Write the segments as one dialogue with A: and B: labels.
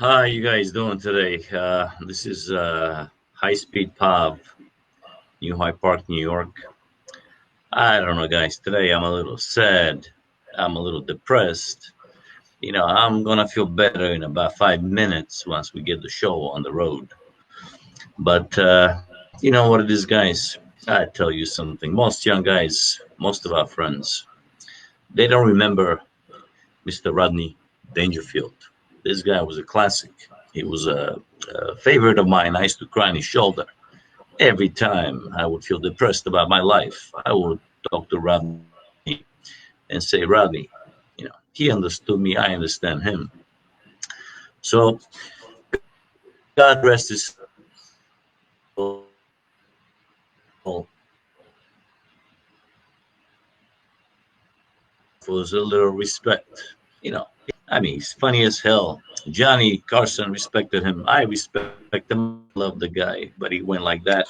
A: How you guys doing today? This is High Speed Pub, New Hyde Park, New York. I don't know, guys. Today I'm a little sad. I'm a little depressed. I'm gonna feel better in about 5 minutes once we get the show on the road. But you know what it is, guys. I tell you something. Most young guys, most of our friends, they don't remember Mr. Rodney Dangerfield. This guy was a classic. He was a favorite of mine. I used to cry on his shoulder every time I would feel depressed about my life. I would talk to Rodney and say, Rodney, he understood me. I understand him. So God rest his soul. Was a little respect. I mean, he's funny as hell. Johnny Carson respected him. I respect him. Love the guy, but he went like that.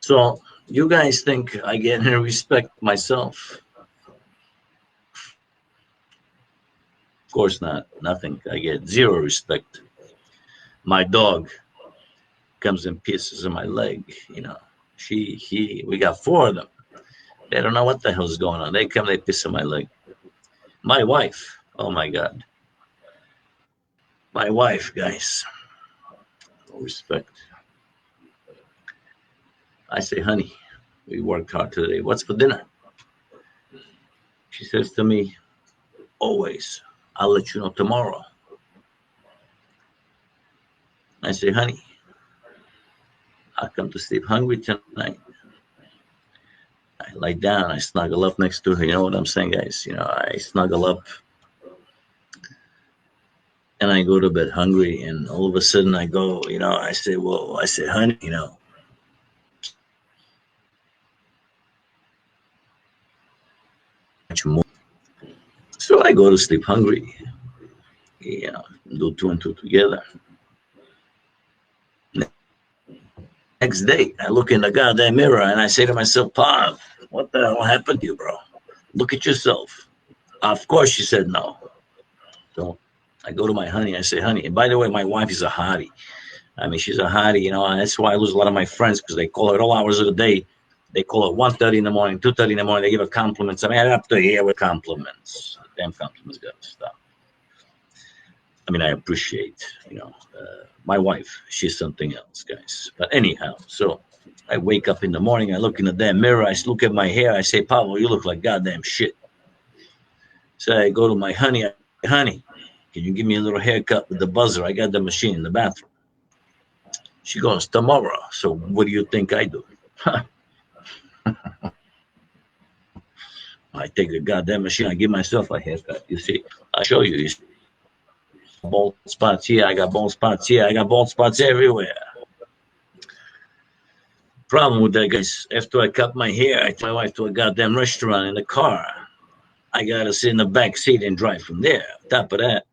A: So you guys think I get any respect myself? Of course not. Nothing. I get zero respect. My dog comes and pisses on my leg. We got four of them. They don't know what the hell's going on. They come, they piss on my leg. My wife, oh my God. My wife, guys. No respect. I say, honey, we worked hard today. What's for dinner? She says to me, always, I'll let you know tomorrow. I say, honey, I come to sleep hungry tonight. I lie down, I snuggle up next to her. You know what I'm saying, guys? I snuggle up and I go to bed hungry. And all of a sudden I go, I say, whoa, I say, honey, much more. So I go to sleep hungry. Do two and two together. Next day, I look in the goddamn mirror and I say to myself, Pav, what the hell happened to you, bro? Look at yourself. Of course, she said no. So I go to my honey. I say, honey, and by the way, my wife is a hottie. I mean, she's a hottie, and that's why I lose a lot of my friends because they call her at all hours of the day. They call her 1:30 in the morning, 2:30 in the morning. They give her compliments. I mean, I'm up to here with compliments. Damn compliments got to stop. I mean, I appreciate, my wife. She's something else, guys. But anyhow, so I wake up in the morning. I look in the damn mirror. I look at my hair. I say, Pablo, you look like goddamn shit. So I go to my honey. Honey, can you give me a little haircut with the buzzer? I got the machine in the bathroom. She goes, tomorrow. So what do you think I do? I take the goddamn machine. I give myself a haircut. You see, I show you. You see, bald spots here. I got bald spots here. I got bald spots everywhere. Problem with that, guys. After I cut my hair, I take my wife to a goddamn restaurant in the car. I gotta sit in the back seat and drive from there. On top of that,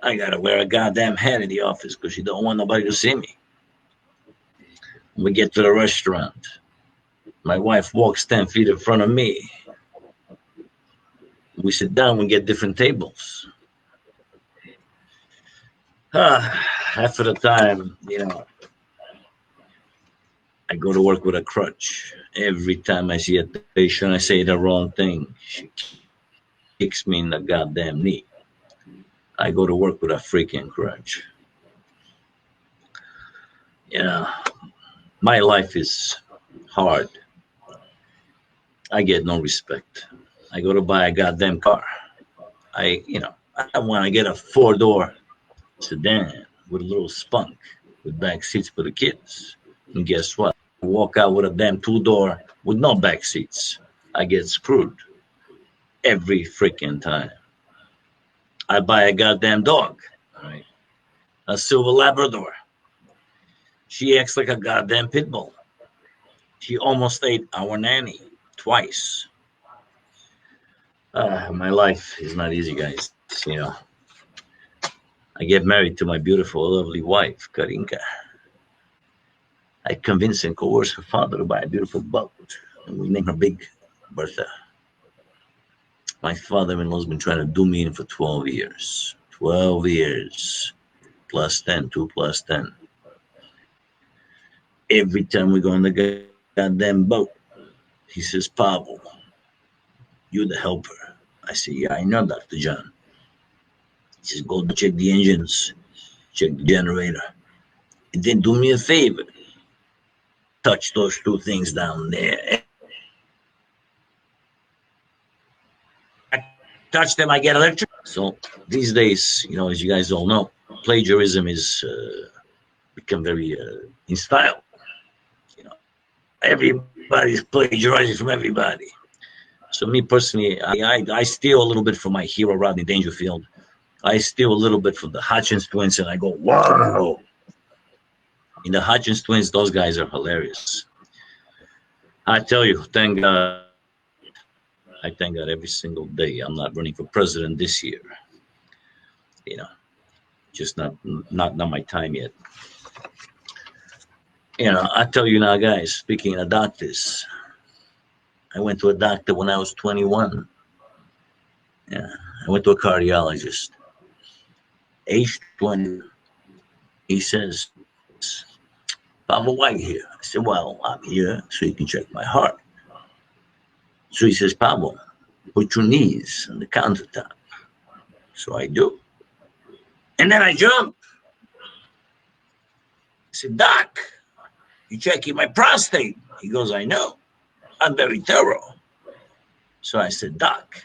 A: I gotta wear a goddamn hat in the office because she don't want nobody to see me. When we get to the restaurant, my wife walks 10 feet in front of me. We sit down, we get different tables. Half of the time, I go to work with a crutch. Every time I see a patient, I say the wrong thing. She kicks me in the goddamn knee. I go to work with a freaking crutch. My life is hard. I get no respect. I go to buy a goddamn car. I want to get a 4-door sedan with a little spunk with back seats for the kids. And guess what? I walk out with a damn 2-door with no back seats. I get screwed every freaking time. I buy a goddamn dog, right? A silver Labrador. She acts like a goddamn pit bull. She almost ate our nanny twice. My life is not easy, guys. I get married to my beautiful, lovely wife, Karinka. I convinced and coerced her father to buy a beautiful boat, and we named her Big Bertha. My father-in-law's been trying to do me in for 12 years. 12 years. Plus 10, 2 plus 10. Every time we go on the goddamn boat, he says, Pavel, you're the helper. I say, yeah, I know, Dr. John. He says, go check the engines, check the generator. And then do me a favor. Touch those two things down there. I touch them, I get electric. So these days, as you guys all know, plagiarism is become very in style. Everybody's plagiarizing from everybody. So me personally, I steal a little bit from my hero, Rodney Dangerfield. I steal a little bit from the Hutchins twins, and I go, wow. In the Hutchins twins, those guys are hilarious. I tell you, thank God. I thank God every single day. I'm not running for president this year. Just not my time yet. I tell you now, guys, speaking of doctors, I went to a doctor when I was 21. Yeah, I went to a cardiologist. Age 20. He says, Pavel, why are you here? I said, well, I'm here so you can check my heart. So he says, Pavel, put your knees on the countertop. So I do. And then I jump. I said, Doc, you're checking my prostate. He goes, I know. I'm very thorough. So I said, Doc,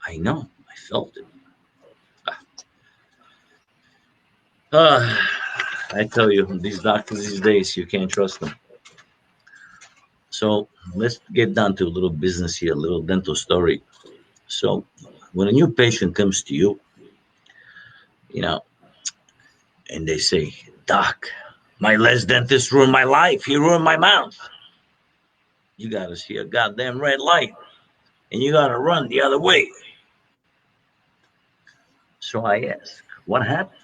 A: I know. I felt it. I tell you, these doctors these days, you can't trust them. So let's get down to a little business here, a little dental story. So when a new patient comes to you, and they say, Doc, my last dentist ruined my life. He ruined my mouth. You got to see a goddamn red light, and you got to run the other way. So I ask, what happened?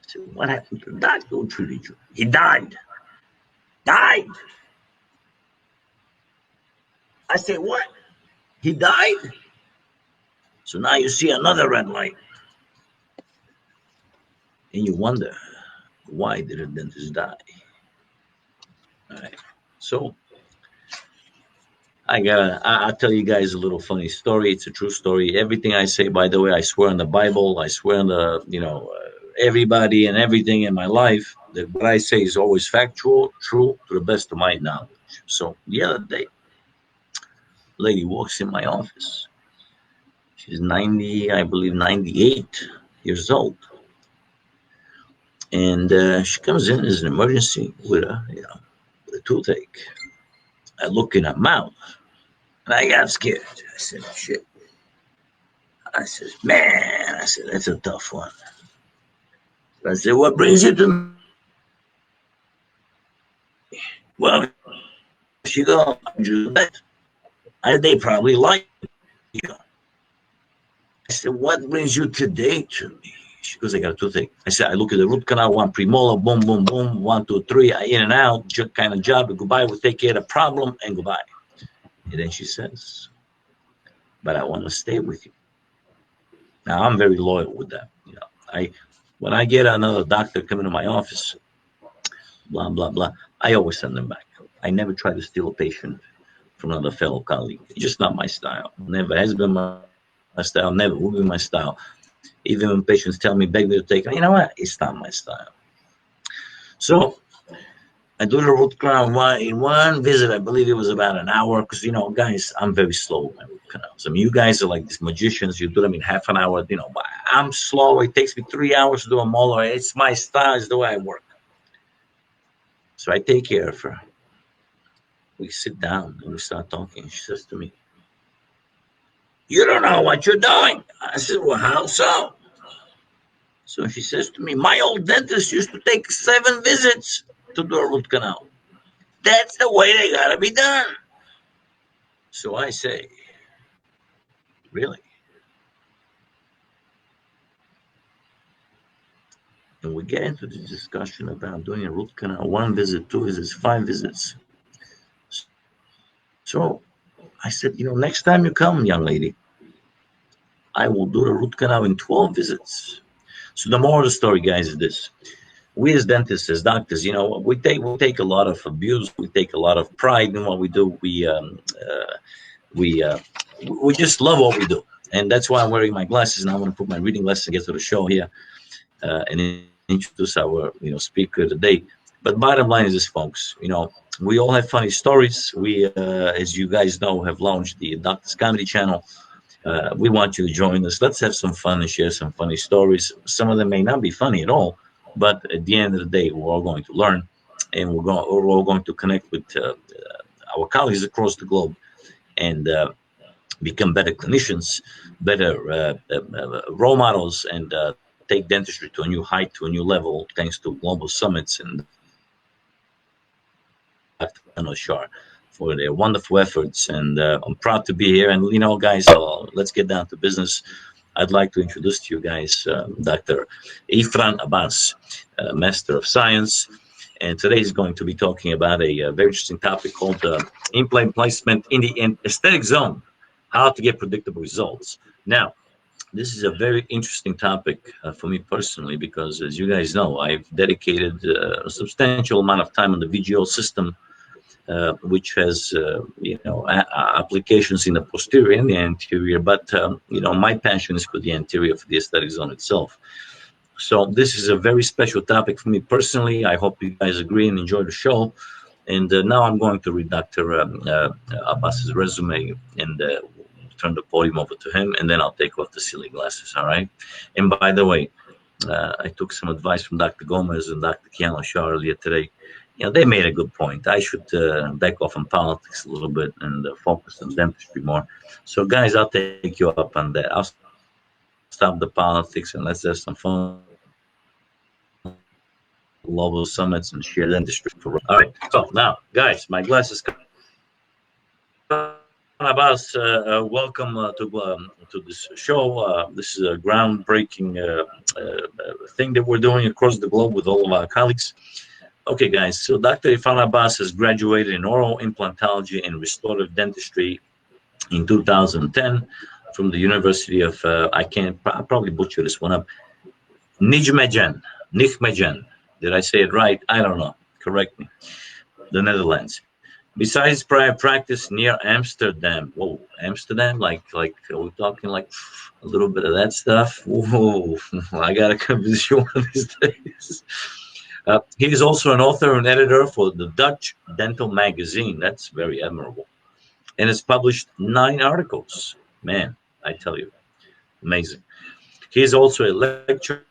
A: I said, what happened to the doctor who treated you? He died. Died? I said, what? He died? So now you see another red light. And you wonder, why did a dentist die? All right. So I'll tell you guys a little funny story. It's a true story. Everything I say, by the way, I swear on the Bible. I swear on the, everybody and everything in my life. That what I say is always factual, true, to the best of my knowledge. So the other day, a lady walks in my office. She's 90, I believe 98 years old. And she comes in as an emergency with a toothache. I look in her mouth, and I got scared. I said, shit. I said, man, that's a tough one. I said, what brings you to me? Well, she goes, they probably like you. I said, what brings you today to me? She goes, I got a toothache. I said, I look at the root canal, one premolar, boom, boom, boom, 1, 2, 3, I in and out, kind of job, goodbye, we'll take care of the problem, and goodbye. And then she says, but I want to stay with you. Now, I'm very loyal with that. When I get another doctor coming to my office, blah, blah, blah, I always send them back. I never try to steal a patient from another fellow colleague. It's just not my style. Never has been my style, never will be my style. Even when patients tell me, beg me to take, you know what? It's not my style. So I do the root canal in one visit. I believe it was about an hour because, guys, I'm very slow with my root canals. I mean, you guys are like these magicians. You do them in half an hour, but I'm slow. It takes me 3 hours to do a molar. It's my style. It's the way I work. So I take care of her. We sit down and we start talking. She says to me, you don't know what you're doing. I said, well, how so? So she says to me, my old dentist used to take 7 visits to do a root canal. That's the way they got to be done. So I say, really? And we get into the discussion about doing a root canal, 1 visit, 2 visits, 5 visits. So I said, next time you come, young lady, I will do the root canal in 12 visits. So the moral of the story, guys, is this: we as dentists, as doctors, we take a lot of abuse, we take a lot of pride in what we do. We we just love what we do, and that's why I'm wearing my glasses. And I want to put my reading glasses and get to the show here and introduce our speaker today. But bottom line is this, folks. We all have funny stories. We, as you guys know, have launched the Doctor's Comedy Channel. We want you to join us. Let's have some fun and share some funny stories. Some of them may not be funny at all, but at the end of the day, we're all going to learn, and we're all going to connect with our colleagues across the globe and become better clinicians, better role models, and take dentistry to a new height, to a new level, thanks to global summits and Shar for their wonderful efforts. And I'm proud to be here. And guys, let's get down to business. I'd like to introduce to you guys Dr. Irfan Abas, Master of Science. And today he's going to be talking about a very interesting topic called implant placement in the aesthetic zone, how to get predictable results. Now, this is a very interesting topic for me personally, because as you guys know, I've dedicated a substantial amount of time on the VGO system, which has applications in the posterior and the anterior. But my passion is for the anterior, for the aesthetic zone itself. So this is a very special topic for me personally. I hope you guys agree and enjoy the show. And now I'm going to read Dr. Abbas's resume and turn the podium over to him, and then I'll take off the silly glasses, all right? And by the way, I took some advice from Dr. Gomez and Dr. Keanu Shaw earlier today. They made a good point. I should back off on politics a little bit and focus on dentistry more. So, guys, I'll take you up on that. I'll stop the politics and let's have some fun. Global summits and share dentistry. All right. So now, guys, my glasses. Abbas, welcome to this show. This is a groundbreaking thing that we're doing across the globe with all of our colleagues. Okay, guys, so Dr. Irfan Abas has graduated in oral implantology and restorative dentistry in 2010 from the University of, I'll probably butcher this one up, Nijmegen. Did I say it right? I don't know. Correct me. The Netherlands. Besides prior practice near Amsterdam. Whoa, Amsterdam? Like are we talking like a little bit of that stuff? Whoa, I gotta come visit you one of these days. He is also an author and editor for the Dutch Dental Magazine. That's very admirable. And has published 9 articles. Man, I tell you, amazing. He is also a lecturer.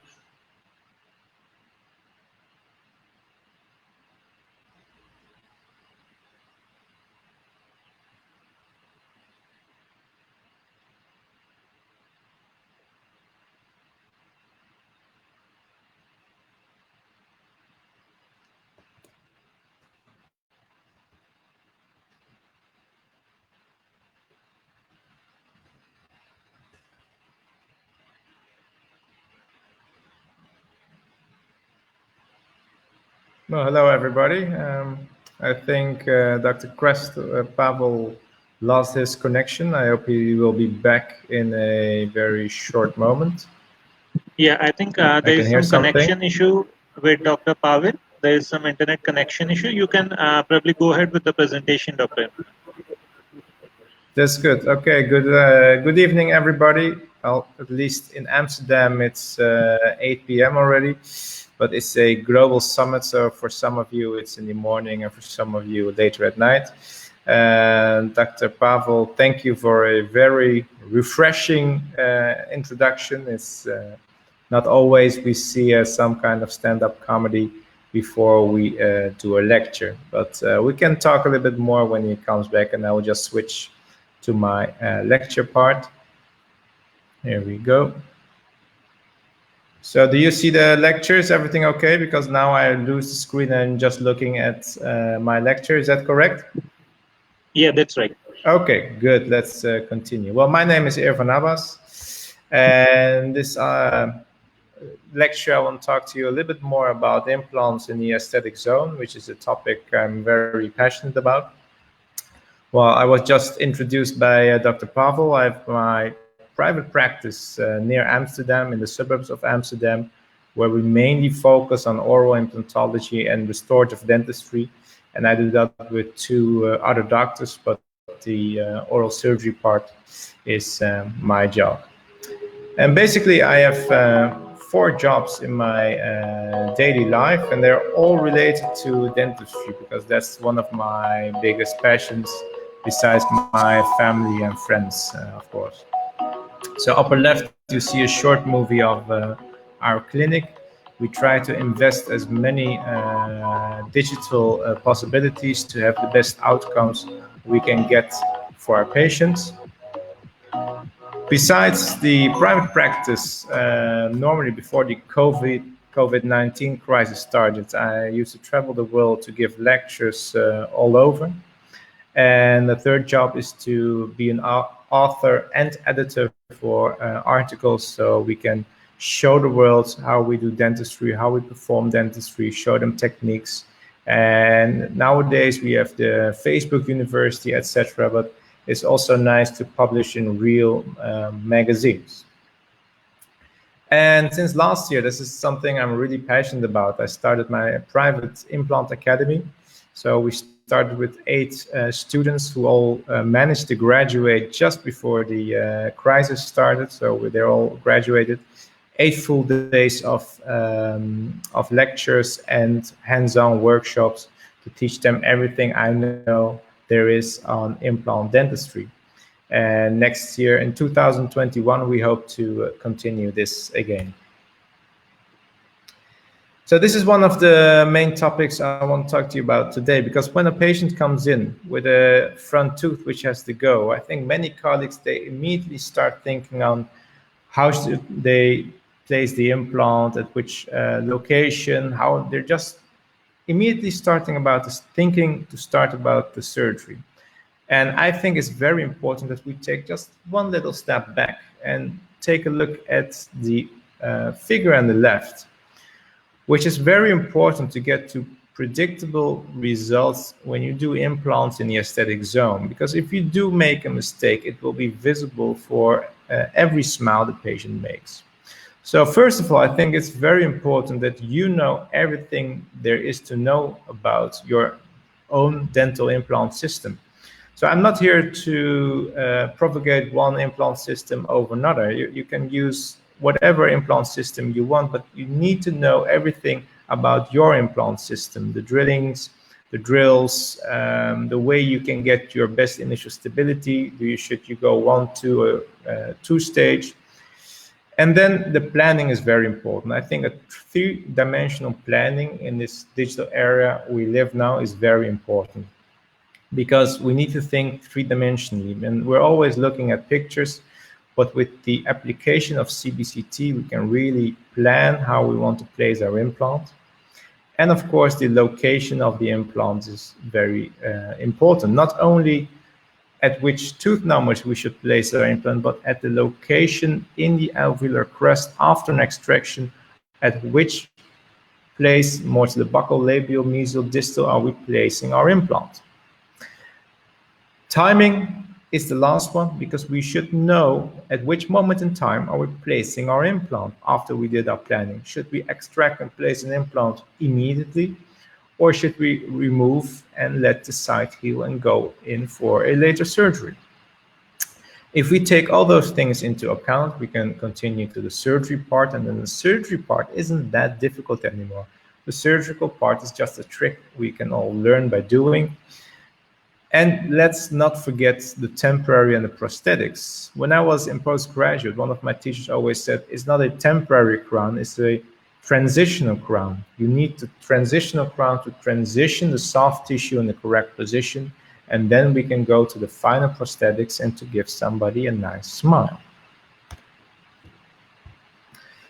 B: Well, hello, everybody. I think Dr. Pavel lost his connection. I hope he will be back in a very short moment.
C: Yeah, I think there is some connection issue with Dr. Pavel. There is some internet connection issue. You can probably go ahead with the presentation, Dr.
B: That's good. Okay, good evening, everybody. Well, at least in Amsterdam, it's 8 p.m. already. But it's a global summit, so for some of you it's in the morning, and for some of you later at night. And Dr. Pavel, thank you for a very refreshing introduction. It's not always we see some kind of stand-up comedy before we do a lecture, but we can talk a little bit more when he comes back, and I will just switch to my lecture part. Here we go. So do you see the lectures? Everything okay? Because now I lose the screen and just looking at my lecture. Is that correct?
C: Yeah, that's right.
B: Okay, good. Let's continue. Well, my name is Irfan Abas, and this lecture I want to talk to you a little bit more about implants in the aesthetic zone, which is a topic I'm very passionate about. Well, I was just introduced by Dr. Pavel. I have my private practice near Amsterdam, in the suburbs of Amsterdam, where we mainly focus on oral implantology and restorative dentistry. And I do that with two other doctors, but the oral surgery part is my job. And basically, I have 4 jobs in my daily life, and they're all related to dentistry, because that's one of my biggest passions, besides my family and friends, of course. So upper left, you see a short movie of our clinic. We try to invest as many digital possibilities to have the best outcomes we can get for our patients. Besides the private practice, normally before the COVID-19 crisis started, I used to travel the world to give lectures all over. And the third job is to be an author and editor for articles, so we can show the world how we do dentistry, how we perform dentistry, show them techniques. And nowadays we have the Facebook University, etc. But it's also nice to publish in real magazines. And since last year, this is something I'm really passionate about. I started my private implant academy. So we started with 8 students who all managed to graduate just before the crisis started. So they're all graduated. 8 full days of lectures and hands-on workshops to teach them everything I know there is on implant dentistry. And next year, in 2021, we hope to continue this again. So this is one of the main topics I want to talk to you about today, because when a patient comes in with a front tooth which has to go, I think many colleagues, they immediately start thinking on how should they place the implant, at which location, how they're just immediately starting about this, thinking to start about the surgery. And I think it's very important that we take just one little step back and take a look at the figure on the left, which is very important to get to predictable results when you do implants in the aesthetic zone. Because if you do make a mistake, it will be visible for every smile the patient makes. So first of all, I think it's very important that you know everything there is to know about your own dental implant system. So I'm not here to propagate one implant system over another. You can use whatever implant system you want, but you need to know everything about your implant system, the drillings, the drills, the way you can get your best initial stability. Should you go 1, 2, or 2-stage? And then the planning is very important. I think a 3-dimensional planning in this digital era we live now is very important, because we need to think 3-dimensionally. And we're always looking at pictures, but with the application of CBCT, we can really plan how we want to place our implant. And of course, the location of the implant is very important. Not only at which tooth numbers we should place our implant, but at the location in the alveolar crest after an extraction, at which place, more to the buccal, labial, mesial, distal, are we placing our implant. Timing is the last one, because we should know at which moment in time are we placing our implant after we did our planning. Should we extract and place an implant immediately, or should we remove and let the site heal and go in for a later surgery? If we take all those things into account, we can continue to the surgery part, and then the surgery part isn't that difficult anymore. The surgical part is just a trick we can all learn by doing. And let's not forget the temporary and the prosthetics. When I was in postgraduate, one of my teachers always said, it's not a temporary crown, it's a transitional crown. You need the transitional crown to transition the soft tissue in the correct position, and then we can go to the final prosthetics and to give somebody a nice smile.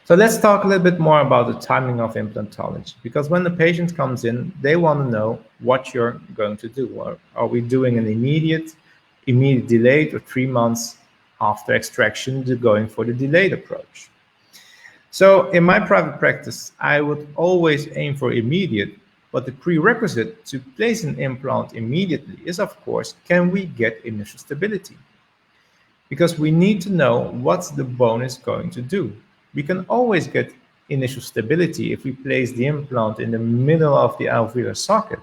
B: So let's talk a little bit more about the timing of implantology, because when the patient comes in, they want to know what you're going to do. Are we doing an immediate delayed, or 3 months after extraction going for the delayed approach? So in my private practice, I would always aim for immediate, but the prerequisite to place an implant immediately is, of course, can we get initial stability? because we need to know what the bone is going to do. We can always get initial stability if we place the implant in the middle of the alveolar socket.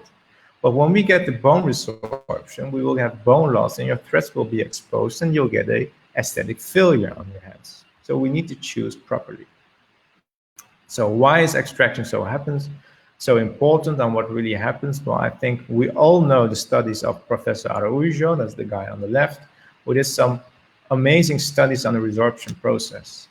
B: But when we get the bone resorption, we will have bone loss and your threads will be exposed and you'll get a aesthetic failure on your hands. So we need to choose properly. So why is extraction so important, and what really happens? Well, I think we all know the studies of Professor Araújo, that's the guy on the left, who did some amazing studies on the resorption process.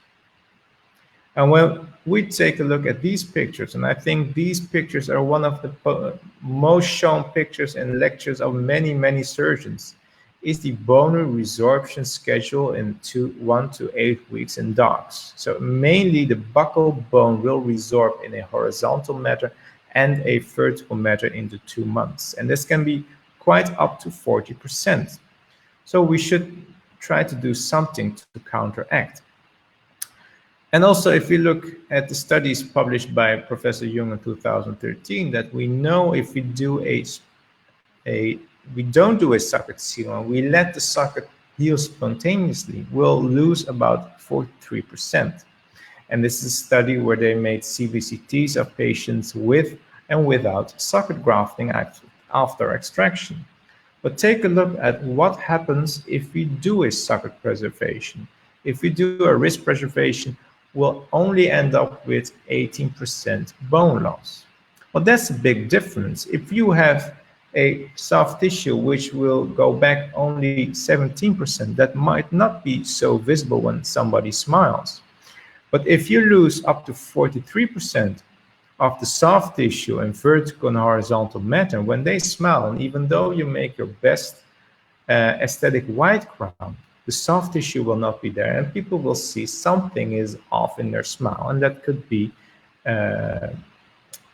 B: And when we take a look at these pictures, and I think these pictures are one of the most shown pictures in lectures of many, many surgeons, is the bone resorption schedule in 1 to 8 weeks in dogs. So mainly the buccal bone will resorb in a horizontal manner and a vertical manner into 2 months. And this can be quite up to 40%. So we should try to do something to counteract. And also, if we look at the studies published by Professor Jung in 2013, that we know if we do we don't do a socket seal and we let the socket heal spontaneously, we'll lose about 43%. And this is a study where they made CBCTs of patients with and without socket grafting after extraction. But take a look at what happens if we do a socket preservation. If we do a wrist preservation, we'll only end up with 18% bone loss. Well, that's a big difference. If you have a soft tissue which will go back only 17%, that might not be so visible when somebody smiles. But if you lose up to 43% of the soft tissue in vertical and horizontal manner, when they smile, and even though you make your best aesthetic white crown, the soft tissue will not be there, and people will see something is off in their smile, and that could be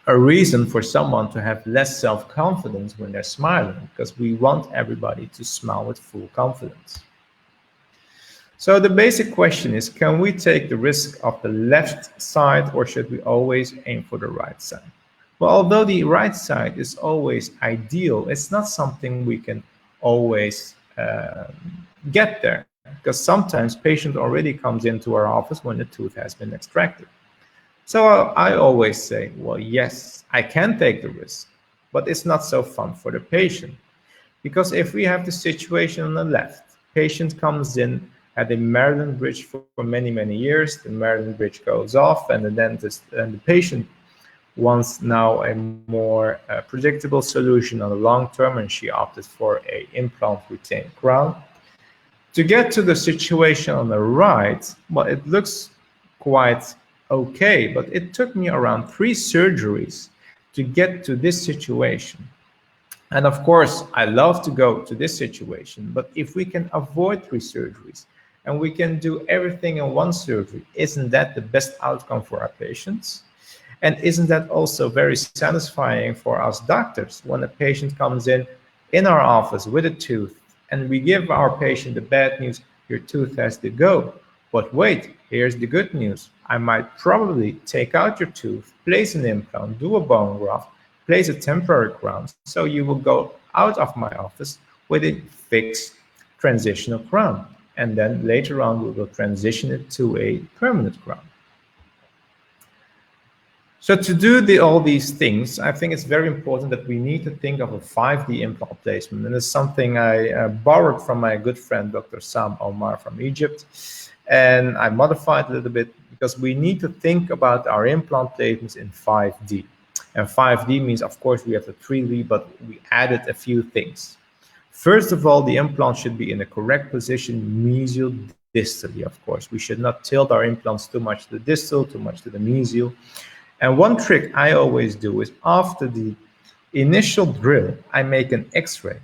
B: a reason for someone to have less self-confidence when they're smiling, because we want everybody to smile with full confidence. So the basic question is, can we take the risk of the left side, or should we always aim for the right side? Well, although the right side is always ideal, it's not something we can always get there, because sometimes patient already comes into our office when the tooth has been extracted. So I always say, well, yes, I can take the risk, but it's not so fun for the patient. Because if we have the situation on the left, patient comes in, had a Maryland bridge for many, many years, the Maryland bridge goes off, and the dentist and the patient wants now a more predictable solution on the long term, and she opted for a implant retained crown. To get to the situation on the right, well, it looks quite okay, but it took me around 3 surgeries to get to this situation. And of course, I love to go to this situation, but if we can avoid 3 surgeries and we can do everything in 1 surgery, isn't that the best outcome for our patients? And isn't that also very satisfying for us doctors when a patient comes in our office with a tooth, and we give our patient the bad news, your tooth has to go. But wait, here's the good news. I might probably take out your tooth, place an implant, do a bone graft, place a temporary crown, so you will go out of my office with a fixed transitional crown. And then later on, we will transition it to a permanent crown. So to do all these things, I think it's very important that we need to think of a 5D implant placement. And it's something I borrowed from my good friend, Dr. Sam Omar from Egypt. And I modified a little bit because we need to think about our implant placements in 5D. And 5D means, of course, we have the 3D, but we added a few things. First of all, the implant should be in the correct position, mesial distally, of course. We should not tilt our implants too much to the distal, too much to the mesial. And one trick I always do is after the initial drill, I make an X-ray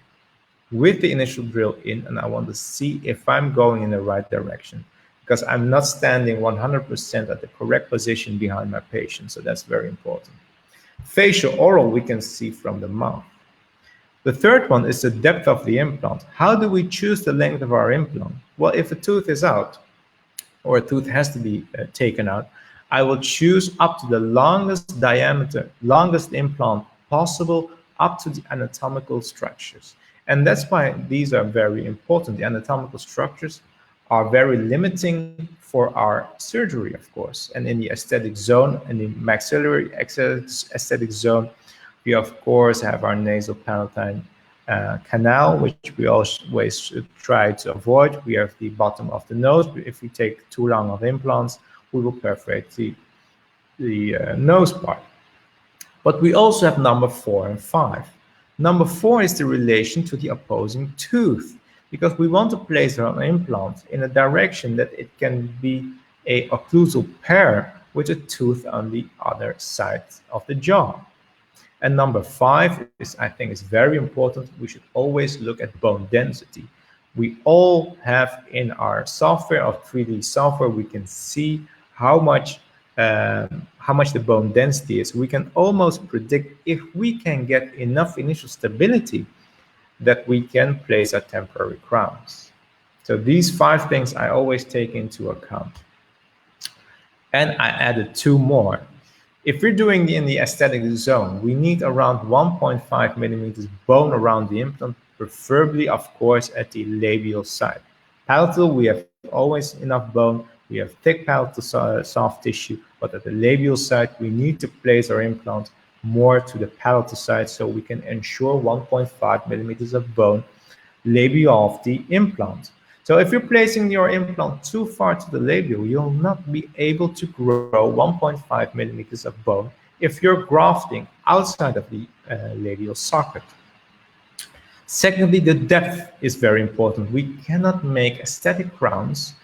B: with the initial drill in, and I want to see if I'm going in the right direction, because I'm not standing 100% at the correct position behind my patient. So that's very important. Facial oral, we can see from the mouth. The third one is the depth of the implant. How do we choose the length of our implant? Well, if a tooth is out, or a tooth has to be taken out, I will choose up to the longest diameter, longest implant possible, up to the anatomical structures. And that's why these are very important. The anatomical structures are very limiting for our surgery, of course. And in the aesthetic zone, in the maxillary aesthetic zone, we of course have our nasal palatine canal, which we always should try to avoid. We have the bottom of the nose. If we take too long of implants, we will perforate the nose part. But we also have number 4 and 5. Number 4 is the relation to the opposing tooth, because we want to place our implant in a direction that it can be a occlusal pair with a tooth on the other side of the jaw. And number 5 is, I think, is very important. We should always look at bone density. We all have in our software, of 3D software, we can see how much the bone density is. We can almost predict if we can get enough initial stability that we can place our temporary crowns. So these 5 things I always take into account. And I added 2 more. If we're doing in the aesthetic zone, we need around 1.5 millimeters bone around the implant, preferably, of course, at the labial side. Palatal, we have always enough bone. We have thick palatal soft tissue, but at the labial side, we need to place our implant more to the palatal side so we can ensure 1.5 millimeters of bone labial of the implant. So if you're placing your implant too far to the labial, you'll not be able to grow 1.5 millimeters of bone if you're grafting outside of the labial socket. Secondly, the depth is very important. We cannot make aesthetic crowns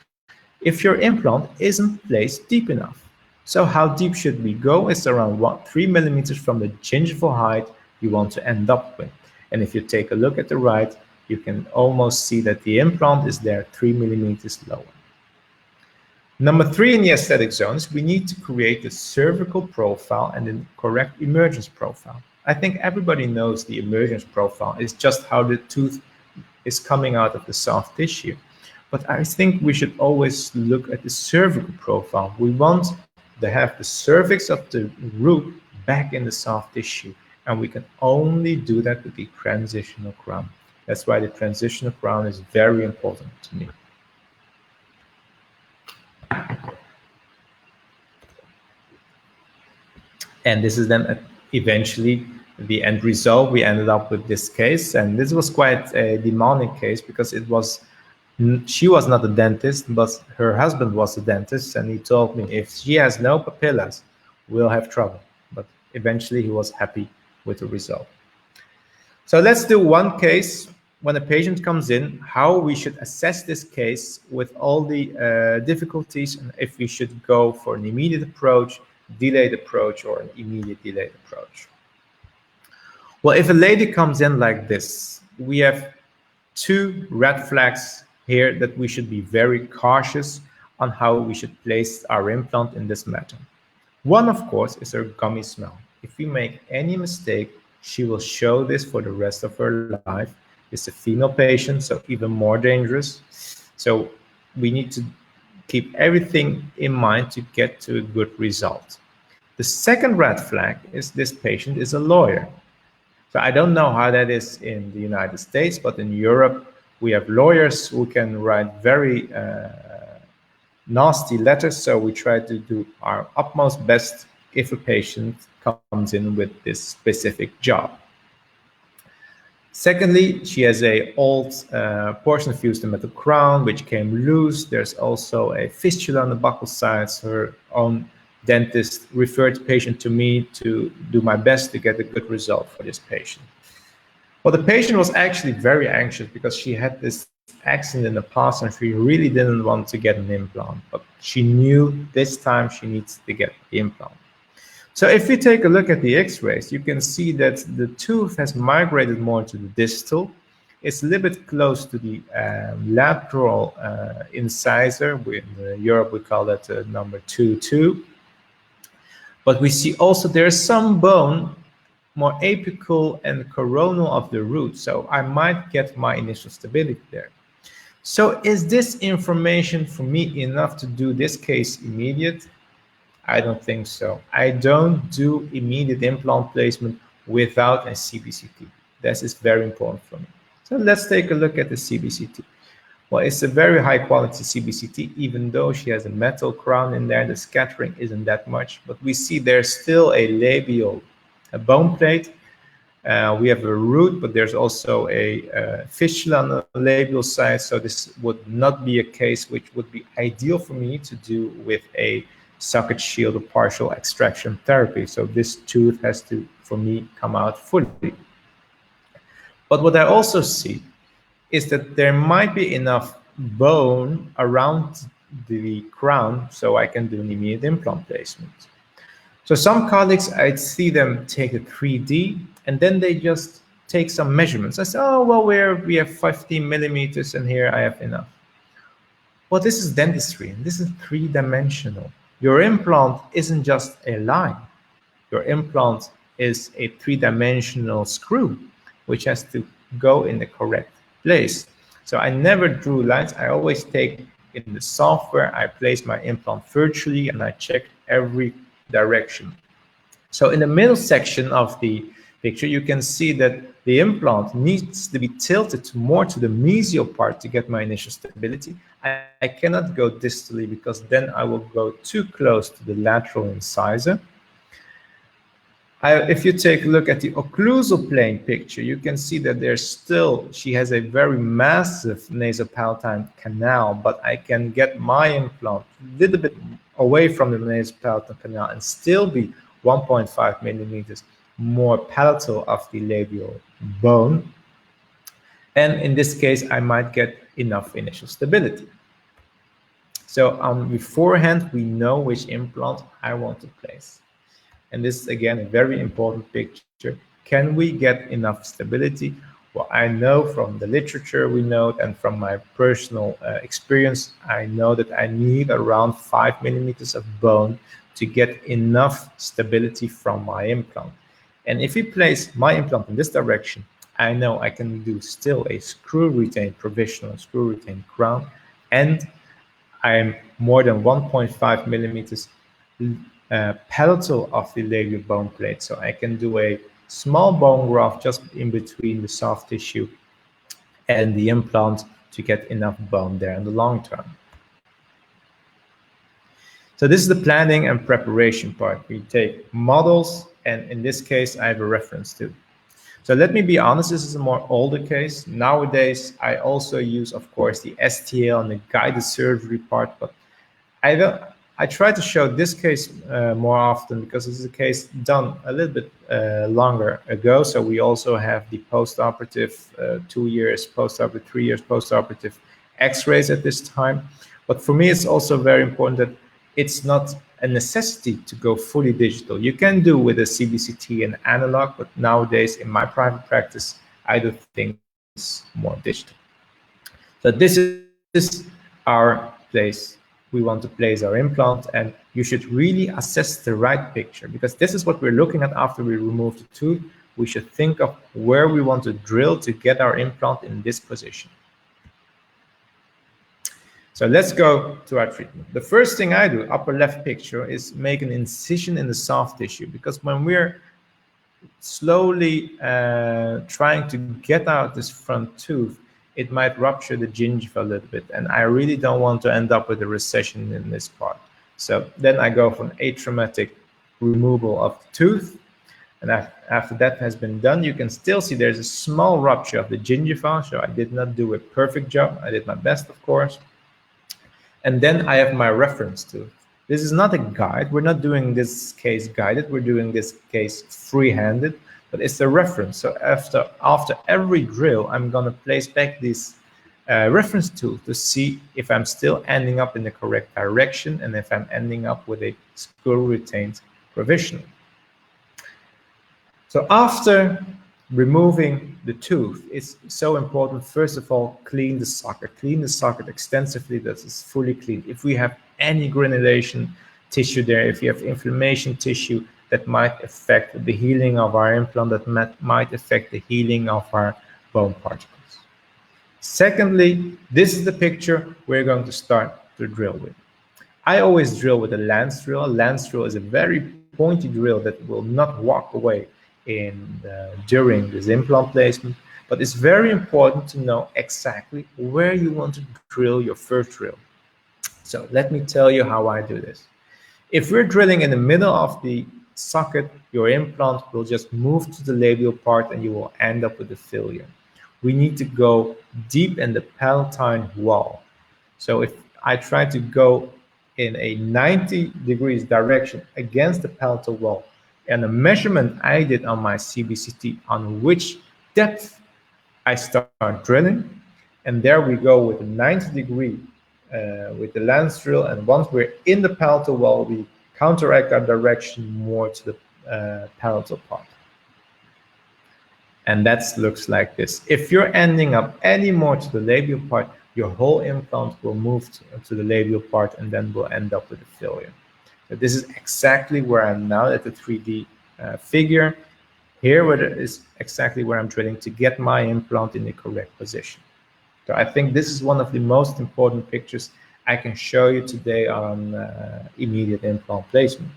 B: if your implant isn't placed deep enough. So how deep should we go? It's around 3 millimeters from the gingival height you want to end up with. And if you take a look at the right, you can almost see that the implant is there 3 millimeters lower. Number 3 in the aesthetic zones, we need to create the cervical profile and the correct emergence profile. I think everybody knows the emergence profile is just how the tooth is coming out of the soft tissue. But I think we should always look at the cervical profile. We want to have the cervix of the root back in the soft tissue, and we can only do that with the transitional crown. That's why the transitional crown is very important to me. And this is then eventually the end result. We ended up with this case, and this was quite a demanding case because she was not a dentist, but her husband was a dentist, and he told me if she has no papillas, we'll have trouble. But eventually he was happy with the result. So let's do one case when a patient comes in, how we should assess this case with all the difficulties, and if we should go for an immediate approach, delayed approach, or an immediate delayed approach. Well, if a lady comes in like this, we have 2 red flags here that we should be very cautious on how we should place our implant in this matter. One, of course, is her gummy smell. If we make any mistake, she will show this for the rest of her life. It's a female patient, so even more dangerous. So we need to keep everything in mind to get to a good result. The second red flag is this patient is a lawyer. So I don't know how that is in the United States, but in Europe, we have lawyers who can write very nasty letters. So we try to do our utmost best if a patient comes in with this specific job. Secondly, she has a old porcelain fused metal crown, which came loose. There's also a fistula on the buccal sides. Her own dentist referred the patient to me to do my best to get a good result for this patient. Well, the patient was actually very anxious because she had this accident in the past and she really didn't want to get an implant, but she knew this time she needs to get the implant. So if we take a look at the x-rays, you can see that the tooth has migrated more to the distal. It's a little bit close to the lateral incisor. In Europe, we call that number 2-2. But we see also there's some bone more apical and coronal of the root. So I might get my initial stability there. So is this information for me enough to do this case immediate? I don't think so. I don't do immediate implant placement without a CBCT. This is very important for me. So let's take a look at the CBCT. Well, it's a very high quality CBCT, even though she has a metal crown in there. The scattering isn't that much, but we see there's still a labial, a bone plate. We have a root, but there's also a fistula on the labial side. So this would not be a case which would be ideal for me to do with a socket shield or partial extraction therapy. So this tooth has to, for me, come out fully. But what I also see is that there might be enough bone around the crown so I can do an immediate implant placement. So some colleagues, I'd see them take a 3D and then they just take some measurements. I say, oh, well, we have 15 millimeters and here I have enough. Well, this is dentistry and this is three-dimensional. Your implant isn't just a line. Your implant is a three-dimensional screw, which has to go in the correct place. So I never drew lines. I always take in the software, I place my implant virtually and I check every direction. So in the middle section of the picture, you can see that the implant needs to be tilted more to the mesial part to get my initial stability. I cannot go distally because then I will go too close to the lateral incisor. If you take a look at the occlusal plane picture, you can see that she has a very massive nasopalatine canal, but I can get my implant a little bit away from the nasopalatine canal and still be 1.5 millimeters more palatal of the labial bone. And in this case, I might get enough initial stability. So beforehand, we know which implant I want to place. And this is, again, a very important picture. Can we get enough stability? Well, I know from the literature we know, and from my personal experience, I know that I need around 5 millimeters of bone to get enough stability from my implant. And if you place my implant in this direction, I know I can do still a screw-retained provisional screw-retained crown, and I'm more than 1.5 millimeters palatal of the labial bone plate. So I can do a small bone graft just in between the soft tissue and the implant to get enough bone there in the long term. So this is the planning and preparation part. We take models, and in this case, I have a reference too. So let me be honest, this is a more older case. Nowadays, I also use, of course, the STL and the guided surgery part, but I try to show this case more often because this is a case done a little bit longer ago. So we also have the post-operative 2 years, post-operative 3 years, post-operative X-rays at this time. But for me, it's also very important that it's not a necessity to go fully digital. You can do with a CBCT and analog, but nowadays in my private practice, I do things more digital. So this is our place. We want to place our implant, and you should really assess the right picture, because this is what we're looking at after we remove the tooth. We should think of where we want to drill to get our implant in this position. So let's go to our treatment. The first thing I do, upper left picture, is make an incision in the soft tissue, because when we're slowly trying to get out this front tooth, it might rupture the gingiva a little bit, and I really don't want to end up with a recession in this part. So then I go for an atraumatic removal of the tooth, and after that has been done, you can still see there's a small rupture of the gingiva, so I did not do a perfect job. I did my best, of course. And then I have my reference tooth. This is not a guide. We're not doing this case guided. We're doing this case free-handed, but it's a reference. So after every drill, I'm going to place back this reference tooth to see if I'm still ending up in the correct direction and if I'm ending up with a screw-retained provisional. So after removing the tooth, it's so important, first of all, clean the socket. Clean the socket extensively, that is fully clean. If we have any granulation tissue there, if you have inflammation tissue, that might affect the healing of our implant, that might affect the healing of our bone particles. Secondly, this is the picture we're going to start to drill with. I always drill with a lance drill. A lance drill is a very pointy drill that will not walk away during this implant placement. But it's very important to know exactly where you want to drill your first drill. So let me tell you how I do this. If we're drilling in the middle of the socket, your implant will just move to the labial part and you will end up with a failure. We need to go deep in the palatine wall. So if I try to go in a 90 degrees direction against the palatal wall, and the measurement I did on my CBCT on which depth I start drilling, and there we go with a 90 degree with the lance drill, and once we're in the palatal wall, we counteract our direction more to the palatal part. And that looks like this. If you're ending up any more to the labial part, your whole implant will move to the labial part and then will end up with a failure. So this is exactly where I'm now at the 3D figure. Here is exactly where I'm drilling to get my implant in the correct position. So I think this is one of the most important pictures I can show you today on immediate implant placement.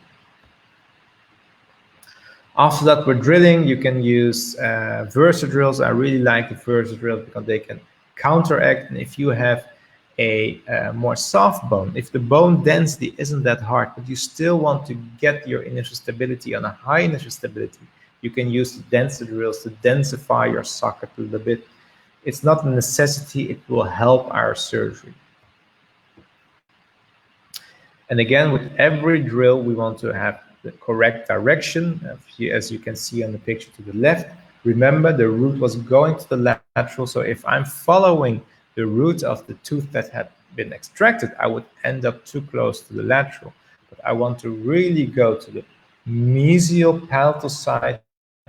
B: After that, we're drilling. You can use Versa drills. I really like the Versa drills because they can counteract. And if you have a more soft bone, if the bone density isn't that hard, but you still want to get your initial stability on a high initial stability, you can use the denser drills to densify your socket a little bit. It's not a necessity. It will help our surgery. And again, with every drill, we want to have the correct direction. As you can see on the picture to the left, remember the root was going to the lateral. So if I'm following the root of the tooth that had been extracted, I would end up too close to the lateral. But I want to really go to the mesial palatal side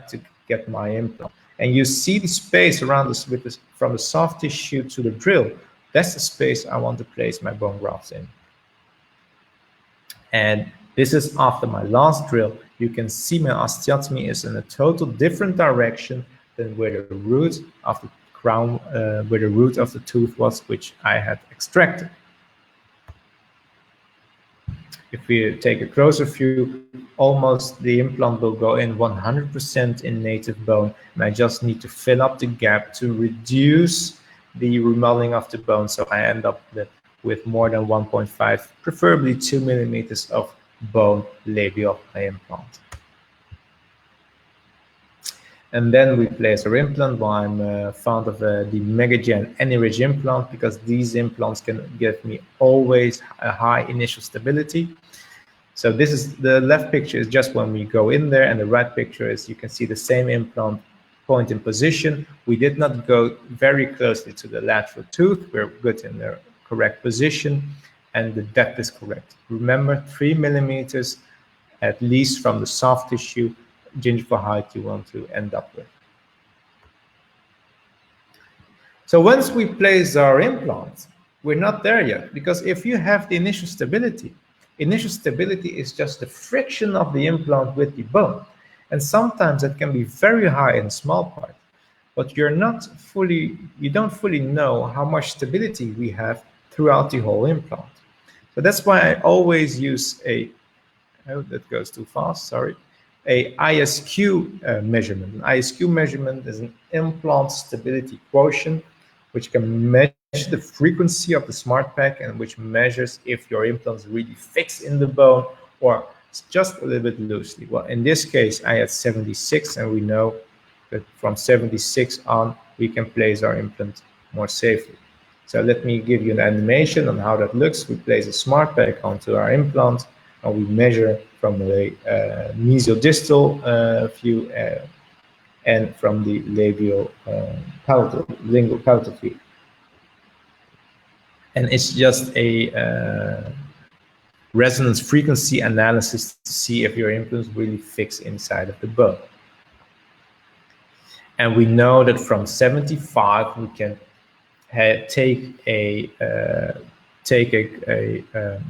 B: to get my implant. And you see the space around this, from the soft tissue to the drill. That's the space I want to place my bone grafts in. And this is after my last drill. You can see my osteotomy is in a total different direction than where the root of the crown, where the root of the tooth was, which I had extracted. If we take a closer view, almost the implant will go in 100% in native bone, and I just need to fill up the gap to reduce the remodeling of the bone, so I end up with more than 1.5, preferably 2 millimeters of bone labial of my implant. And then we place our implant. Well, I'm fond of the Megagen AnyRidge implant because these implants can give me always a high initial stability. So this is the left picture is just when we go in there, and the right picture is you can see the same implant point in position. We did not go very closely to the lateral tooth. We're good in the correct position, and the depth is correct. Remember, 3 millimeters at least from the soft tissue gingival height you want to end up with. So once we place our implant, we're not there yet, because if you have the initial stability is just the friction of the implant with the bone. And sometimes it can be very high in small part, but you don't fully know how much stability we have throughout the whole implant. So that's why I always use that goes too fast, sorry. A ISQ measurement. An ISQ measurement is an implant stability quotient, which can measure the frequency of the smart pack and which measures if your implant is really fixed in the bone or it's just a little bit loosely. Well, in this case, I had 76, and we know that from 76 on, we can place our implant more safely. So let me give you an animation on how that looks. We place a smart pack onto our implant, and we measure from the mesial distal view and from the labial lingual palatal view. And it's just a resonance frequency analysis to see if your implant really fits inside of the bone. And we know that from 75 we can take a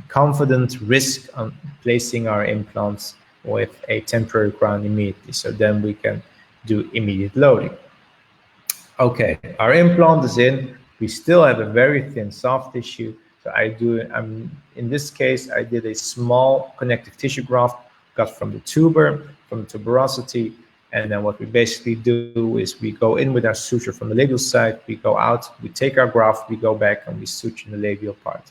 B: confident risk on placing our implants with a temporary crown immediately. So then we can do immediate loading. Okay, our implant is in. We still have a very thin soft tissue. So in this case, I did a small connective tissue graft, got from the tuber, from the tuberosity, And then what we basically do is we go in with our suture from the labial side, we go out, we take our graft, we go back, and we suture in the labial part.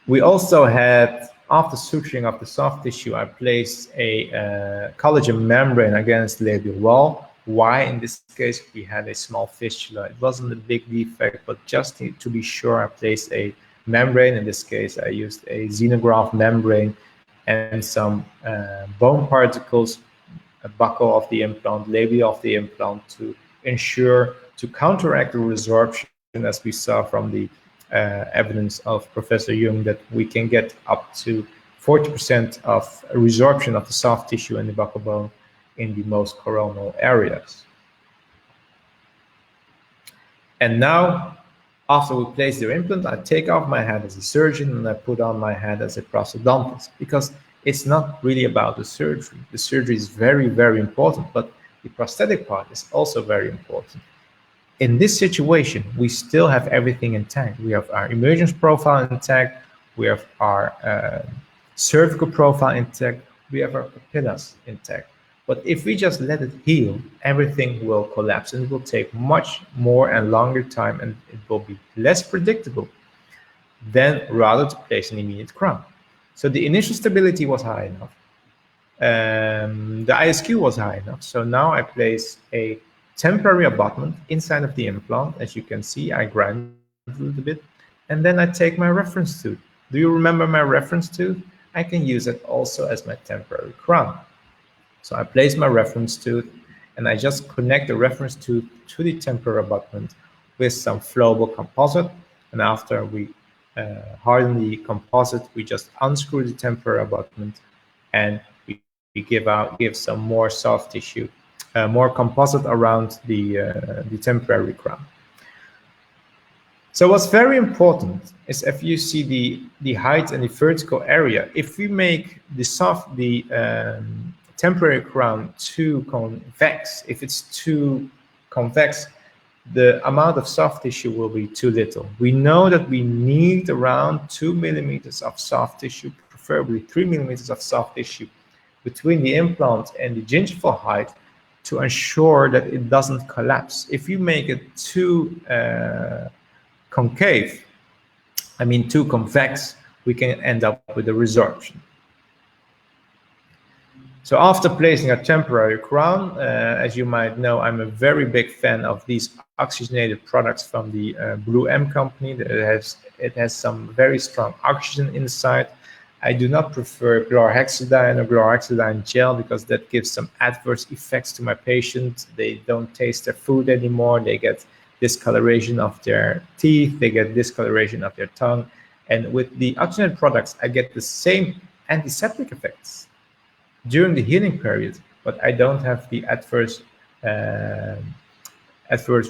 B: We also had, after suturing of the soft tissue, I placed a collagen membrane against the labial wall. Why? In this case, we had a small fistula. It wasn't a big defect, but just to be sure, I placed a membrane. In this case, I used a xenograft membrane and some bone particles, a buccal of the implant, labia of the implant, to ensure, to counteract the resorption, as we saw from the evidence of Professor Jung, that we can get up to 40% of resorption of the soft tissue in the buccal bone in the most coronal areas. And now, after we place the implant, I take off my hat as a surgeon and I put on my hat as a prosthodontist, because it's not really about the surgery. The surgery is very, very important, but the prosthetic part is also very important. In this situation, we still have everything intact. We have our emergence profile intact, we have our cervical profile intact, we have our papillas intact. But if we just let it heal, everything will collapse, and it will take much more and longer time, and it will be less predictable than rather to place an immediate crown. So the initial stability was high enough. The ISQ was high enough. So now I place a temporary abutment inside of the implant. As you can see, I grind it a little bit, and then I take my reference tooth. Do you remember my reference tooth? I can use it also as my temporary crown. So I place my reference tooth, and I just connect the reference tooth to the temporary abutment with some flowable composite. And after we harden the composite, we just unscrew the temporary abutment, and we give some more soft tissue, more composite around the temporary crown. So what's very important is, if you see the height and the vertical area, if we make the temporary crown too convex, if it's too convex, the amount of soft tissue will be too little. We know that we need around 2 millimeters of soft tissue, preferably 3 millimeters of soft tissue between the implant and the gingival height, to ensure that it doesn't collapse. If you make it too concave, too convex, we can end up with a resorption. So after placing a temporary crown, as you might know, I'm a very big fan of these oxygenated products from the Blue M company. It has some very strong oxygen inside. I do not prefer chlorhexidine or chlorhexidine gel, because that gives some adverse effects to my patients. They don't taste their food anymore. They get discoloration of their teeth. They get discoloration of their tongue. And with the oxygenated products, I get the same antiseptic effects during the healing period, but I don't have the adverse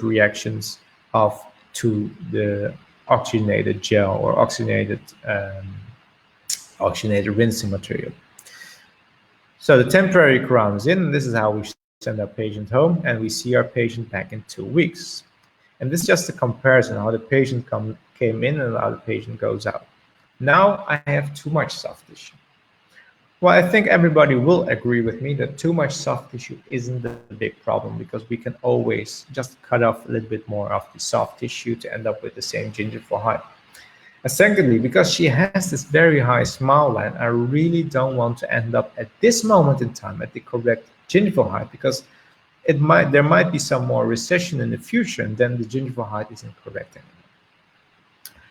B: reactions to the oxygenated gel or oxygenated rinsing material. So the temporary crown is in, and this is how we send our patient home, and we see our patient back in 2 weeks. And this is just a comparison, how the patient came in and how the patient goes out. Now I have too much soft tissue. Well, I think everybody will agree with me that too much soft tissue isn't a big problem, because we can always just cut off a little bit more of the soft tissue to end up with the same gingival height. And secondly, because she has this very high smile line, I really don't want to end up at this moment in time at the correct gingival height, because there might be some more recession in the future, and then the gingival height isn't correct anymore.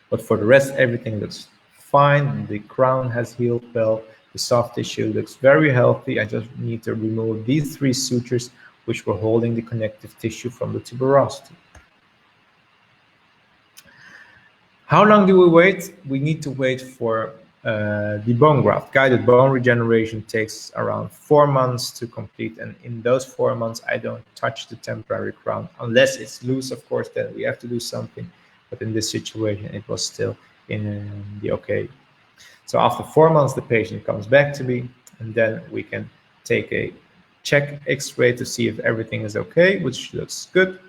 B: But for the rest, everything looks fine. The crown has healed well. The soft tissue looks very healthy. I just need to remove these 3 sutures which were holding the connective tissue from the tuberosity. How long do we wait? We need to wait for the bone graft. Guided bone regeneration takes around 4 months to complete, and in those 4 months I don't touch the temporary crown unless it's loose. Of course, then we have to do something, but in this situation it was still in the okay. So after 4 months, the patient comes back to me, and then we can take a check X-ray to see if everything is okay, which looks good.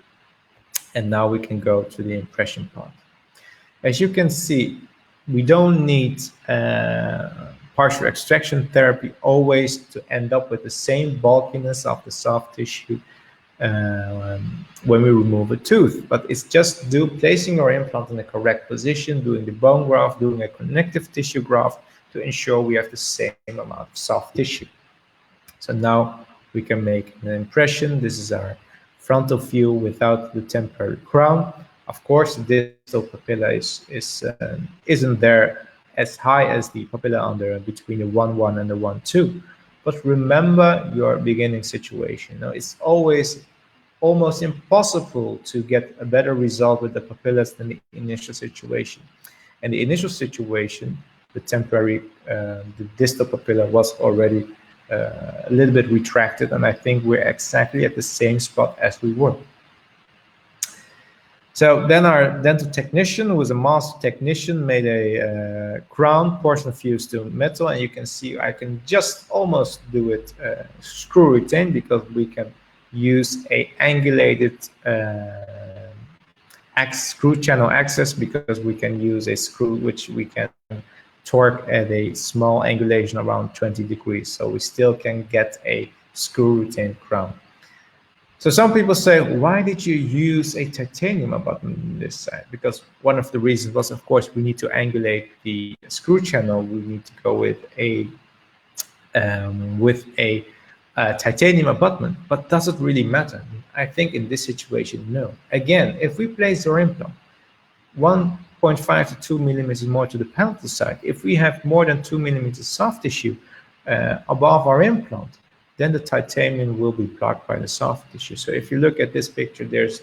B: And now we can go to the impression part. As you can see, we don't need partial extraction therapy always to end up with the same bulkiness of the soft tissue when we remove a tooth. But it's just placing our implant in the correct position, doing the bone graft, doing a connective tissue graft to ensure we have the same amount of soft tissue. So now we can make an impression. This is our frontal view without the temporary crown. Of course, the distal papilla isn't there as high as the papilla under between the 1-1 and the 1-2. But remember your beginning situation. Now, it's always almost impossible to get a better result with the papillas than the initial situation. And the initial situation, the temporary, the distal papilla was already a little bit retracted, and I think we're exactly at the same spot as we were. So then our dental technician, who was a master technician, made a crown portion fused to metal, and you can see I can just almost do it screw retain, because we can use a angulated screw channel access, because we can use a screw which we can torque at a small angulation around 20 degrees, so we still can get a screw retained crown. So some people say, why did you use a titanium abutment on this side? Because one of the reasons was, of course, we need to angulate the screw channel. We need to go with a titanium abutment. But does it really matter? I think in this situation, no. Again, if we place our implant 1.5 to 2 millimeters more to the palatal side, if we have more than 2 millimeters soft tissue above our implant, then the titanium will be blocked by the soft tissue. So if you look at this picture, there's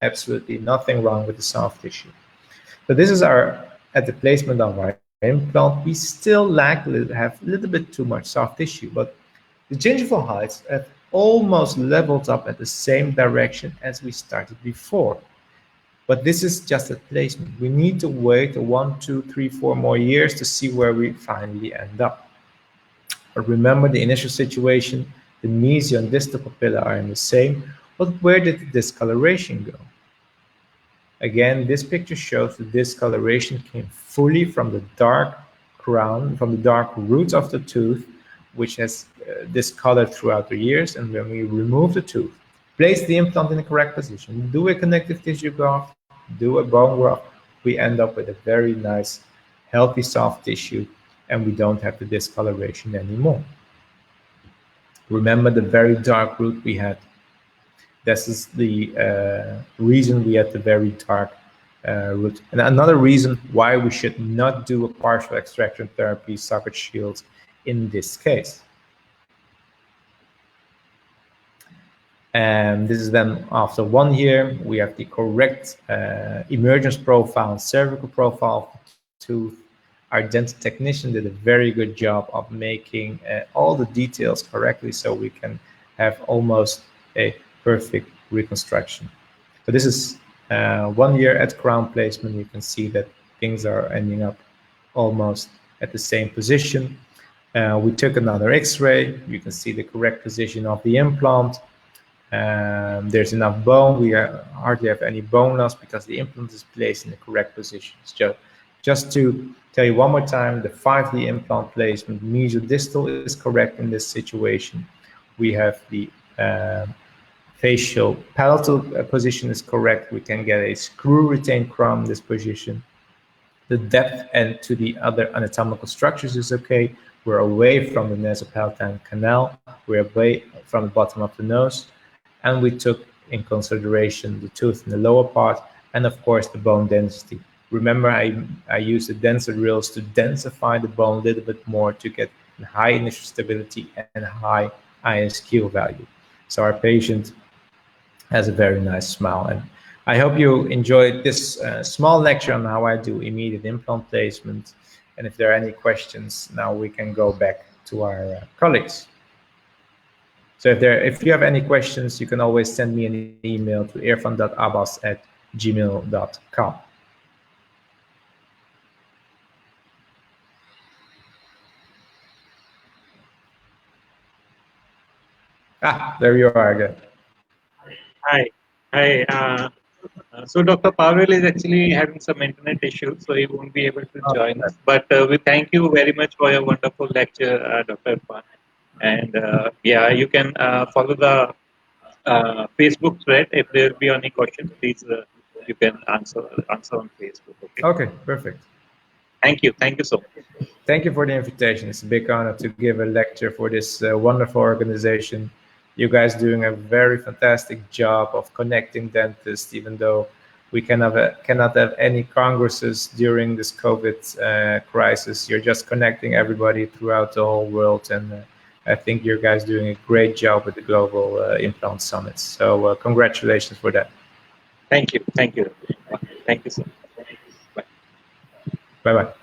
B: absolutely nothing wrong with the soft tissue. So this is at the placement of our implant, we still have a little bit too much soft tissue, but the gingival heights have almost leveled up at the same direction as we started before. But this is just a placement. We need to wait 1, 2, 3, 4 more years to see where we finally end up. But remember the initial situation, the mesial and distal papilla are in the same, but where did the discoloration go? Again, this picture shows the discoloration came fully from the dark crown, from the dark roots of the tooth, which has discolored throughout the years. And when we remove the tooth, place the implant in the correct position, do a connective tissue graft, do a bone graft, we end up with a very nice, healthy soft tissue, and we don't have the discoloration anymore. Remember the very dark root we had. This is the reason we had the very dark root. And another reason why we should not do a partial extraction therapy socket shield in this case. And this is then after 1 year, we have the correct emergence profile and cervical profile of the tooth. Our dental technician did a very good job of making all the details correctly, so we can have almost a perfect reconstruction. So this is 1 year at crown placement. You can see that things are ending up almost at the same position. We took another x-ray. You can see the correct position of the implant. There's enough bone. We hardly have any bone loss because the implant is placed in the correct position. So just to tell you one more time, the 5D implant placement, mesial-distal, is correct in this situation. We have the facial palatal position is correct. We can get a screw retained crown in this position. The depth and to the other anatomical structures is okay. We're away from the nasopalatine canal. We're away from the bottom of the nose. And we took in consideration the tooth in the lower part, and of course the bone density. Remember, I used the denser drills to densify the bone a little bit more to get high initial stability and high ISQ value. So our patient has a very nice smile. And I hope you enjoyed this small lecture on how I do immediate implant placement. And if there are any questions, now we can go back to our colleagues. So if you have any questions, you can always send me an email to irfan.abas@gmail.com. There you are again.
C: Hi. So Dr. Pavel is actually having some internet issues, so he won't be able to join us. But we thank you very much for your wonderful lecture, Dr. Irfan. And yeah, you can follow the Facebook thread. If there will be any questions, please you can answer on Facebook. Okay.
B: Okay, perfect.
C: Thank you. Thank you so much.
B: Thank you for the invitation. It's a big honor to give a lecture for this wonderful organization. You guys doing a very fantastic job of connecting dentists, even though we cannot have any congresses during this COVID crisis. You're just connecting everybody throughout the whole world, and I think you guys doing a great job with the Global Implant Summits. So congratulations for that.
C: Thank you. Thank you. Thank you so much. Bye.
B: Bye-bye.